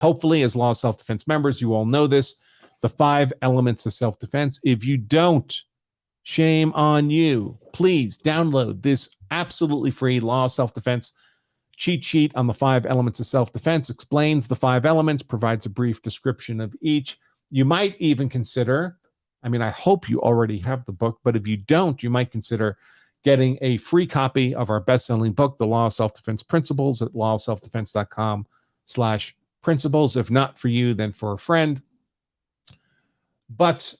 Hopefully, as Law of Self-Defense members, you all know this, the 5 elements of self-defense. If you don't, shame on you. Please download this absolutely free Law of Self-Defense cheat sheet on the 5 elements of self-defense, explains the 5 elements, provides a brief description of each. You might even consider, I hope you already have the book, but if you don't, you might consider getting a free copy of our best-selling book, The Law of Self-Defense Principles, at lawofselfdefense.com/principles. If not for you, then for a friend. But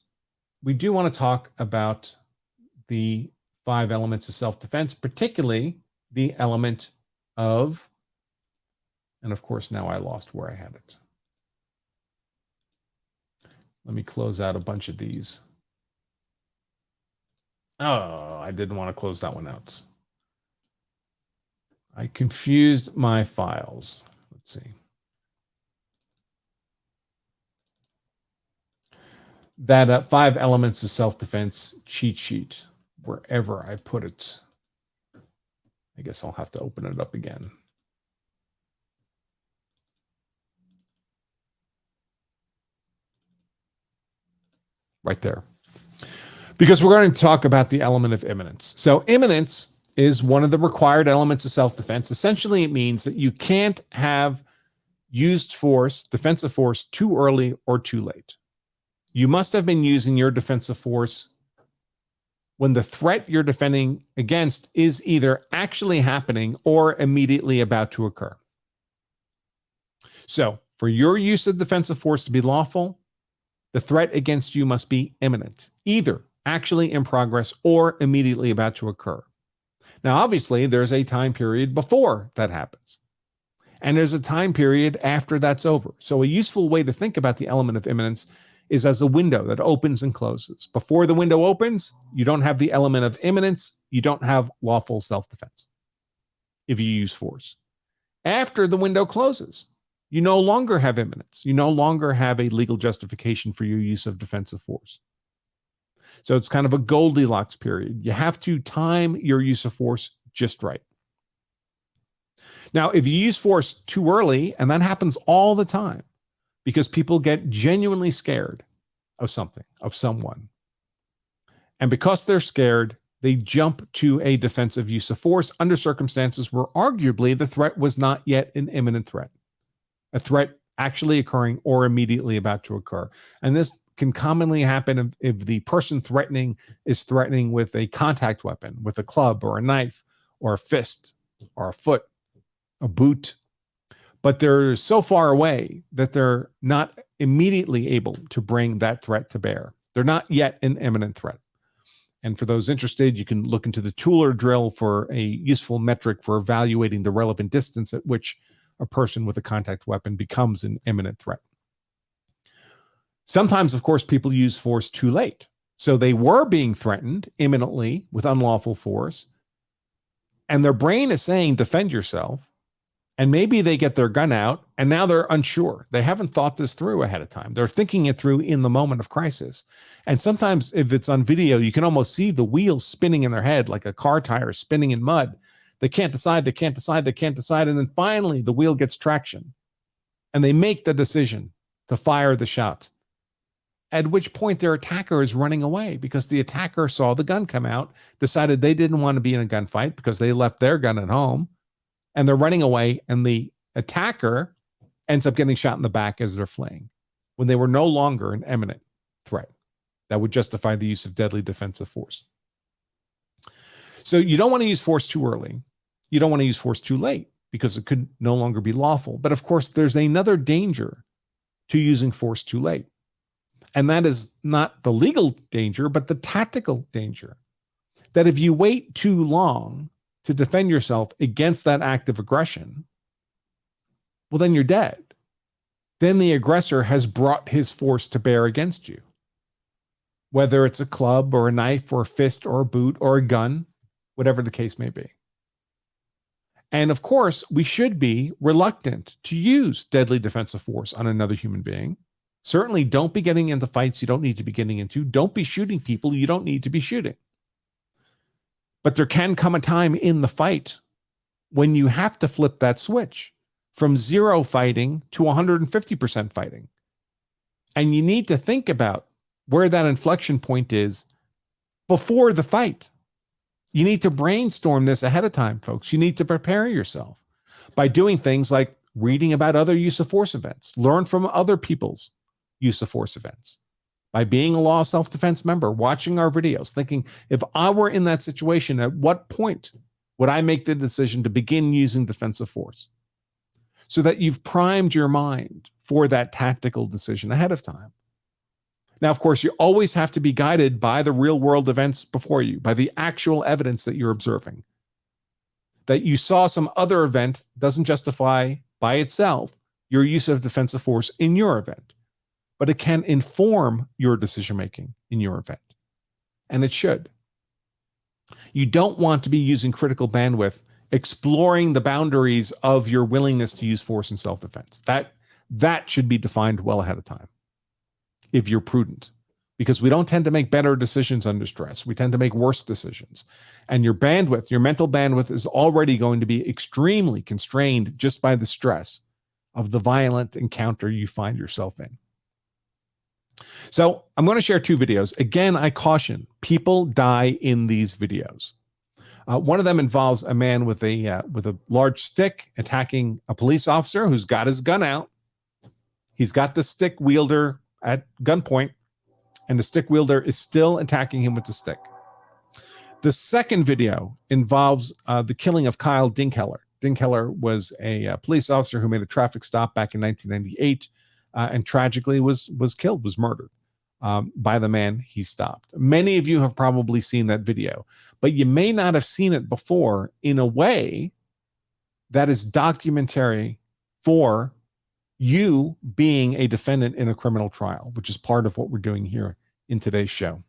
we do want to talk about the 5 elements of self-defense, particularly the element of, and of course, now I lost where I had it. Let me close out a bunch of these. Oh, I didn't want to close that one out. I confused my files. Let's see. That 5 elements of self-defense cheat sheet, wherever I put it. I guess I'll have to open it up again. Right there. Because we're going to talk about the element of imminence. So imminence is one of the required elements of self-defense. Essentially, it means that you can't have used force, defensive force, too early or too late. You must have been using your defensive force when the threat you're defending against is either actually happening or immediately about to occur. So, for your use of defensive force to be lawful, the threat against you must be imminent, either actually in progress or immediately about to occur. Now, obviously, there's a time period before that happens, and there's a time period after that's over. So a useful way to think about the element of imminence is as a window that opens and closes. Before the window opens, you don't have the element of imminence. You don't have lawful self-defense if you use force. After the window closes, you no longer have imminence. You no longer have a legal justification for your use of defensive force. So it's kind of a Goldilocks period. You have to time your use of force just right. Now, if you use force too early, and that happens all the time, because people get genuinely scared of something, of someone. And because they're scared, they jump to a defensive use of force under circumstances where arguably the threat was not yet an imminent threat, a threat actually occurring or immediately about to occur. And this can commonly happen if the person threatening is threatening with a contact weapon, with a club or a knife or a fist or a foot, a boot. But they're so far away that they're not immediately able to bring that threat to bear. They're not yet an imminent threat. And for those interested, you can look into the tool or drill for a useful metric for evaluating the relevant distance at which a person with a contact weapon becomes an imminent threat. Sometimes, of course, people use force too late. So they were being threatened imminently with unlawful force, and their brain is saying, defend yourself. And maybe they get their gun out and now they're unsure. They haven't thought this through ahead of time. They're thinking it through in the moment of crisis. And sometimes if it's on video, you can almost see the wheels spinning in their head like a car tire spinning in mud. They can't decide. And then finally the wheel gets traction and they make the decision to fire the shot. At which point their attacker is running away because the attacker saw the gun come out, decided they didn't want to be in a gunfight because they left their gun at home. And they're running away, and the attacker ends up getting shot in the back as they're fleeing when they were no longer an imminent threat that would justify the use of deadly defensive force. So you don't want to use force too early. You don't want to use force too late because it could no longer be lawful. But of course, there's another danger to using force too late. And that is not the legal danger, but the tactical danger. That if you wait too long to defend yourself against that act of aggression, well, then you're dead. Then the aggressor has brought his force to bear against you. Whether it's a club or a knife or a fist or a boot or a gun, whatever the case may be. And of course, we should be reluctant to use deadly defensive force on another human being. Certainly don't be getting into fights you don't need to be getting into. Don't be shooting people you don't need to be shooting. But there can come a time in the fight when you have to flip that switch from 0 fighting to 150% fighting. And you need to think about where that inflection point is before the fight. You need to brainstorm this ahead of time, folks. You need to prepare yourself by doing things like reading about other use of force events, learn from other people's use of force events, by being a law self-defense member, watching our videos, thinking, if I were in that situation, at what point would I make the decision to begin using defensive force? So that you've primed your mind for that tactical decision ahead of time. Now, of course, you always have to be guided by the real world events before you, by the actual evidence that you're observing. That you saw some other event doesn't justify by itself your use of defensive force in your event, but it can inform your decision-making in your event. And it should. You don't want to be using critical bandwidth exploring the boundaries of your willingness to use force in self-defense. That should be defined well ahead of time, if you're prudent, because we don't tend to make better decisions under stress. We tend to make worse decisions. And your bandwidth, your mental bandwidth, is already going to be extremely constrained just by the stress of the violent encounter you find yourself in. So I'm going to share 2 videos. Again, I caution, people die in these videos. One of them involves a man with a large stick attacking a police officer who's got his gun out. He's got the stick wielder at gunpoint, and the stick wielder is still attacking him with the stick. The second video involves the killing of Kyle Dinkheller. Dinkheller was a police officer who made a traffic stop back in 1998 and tragically was killed, was murdered by the man he stopped. Many of you have probably seen that video, but you may not have seen it before in a way that is documentary for you being a defendant in a criminal trial, which is part of what we're doing here in today's show.